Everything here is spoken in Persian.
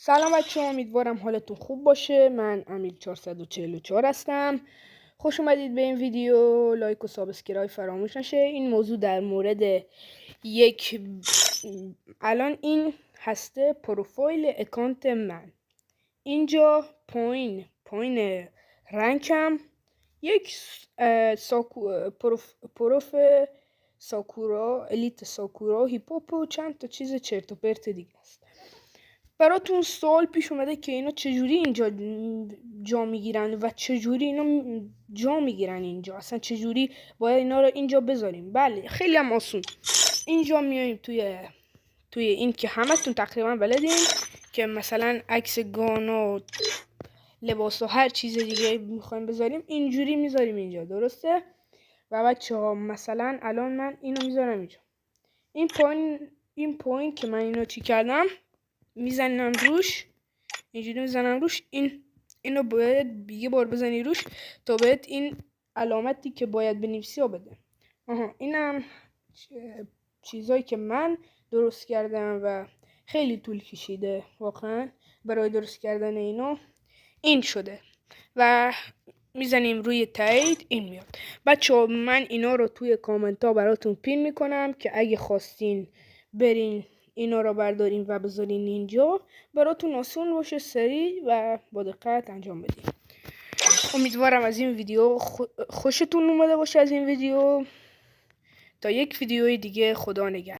سلام بچه ها، امیدوارم حالتون خوب باشه. من امیر 444 هستم. خوش اومدید به این ویدیو. لایک و سابسکرایب فراموش نشه. این موضوع در مورد الان این هسته پروفایل اکانت من. اینجا پایین رنکم یک پروف ساکورا، الیت ساکورا، هیپوپ و چند تا چیز چرت و پرت دیگه است. براتون سوال پیش اومده که اینا چجوری اینجا جا میگیرن و چجوری اینا جا میگیرن اینجا، اصلا چجوری باید اینا رو اینجا بذاریم. بله، خیلی هم آسون. اینجا میایم توی این که همتون تقریبا بلدین که مثلا عکس گانا و لباس و هر چیز دیگه میخوایم بذاریم، اینجوری میذاریم اینجا، درسته؟ و بچه ها مثلا الان من اینو میذارم اینجا. این پایین که من اینو چی کردم، میزنم روش، اینجوری میزنم روش. اینو باید یه بار بزنی روش تا بهت این علامتی که باید بنویسی رو بده. اینم چیزایی که من درست کردم و خیلی طول کشیده واقعا برای درست کردن اینو. این شده و میزنیم روی تایید، این میاد. بچه‌ها من اینا رو توی کامنت ها براتون پین میکنم که اگه خواستین برین اینا رو بردارین و بذارین اینجا، براتون آسون باشه، سریع و با دقت انجام بدین. امیدوارم از این ویدیو خوشتون اومده باشه. از این ویدیو تا یک ویدیوی دیگه، خدا نگهدار.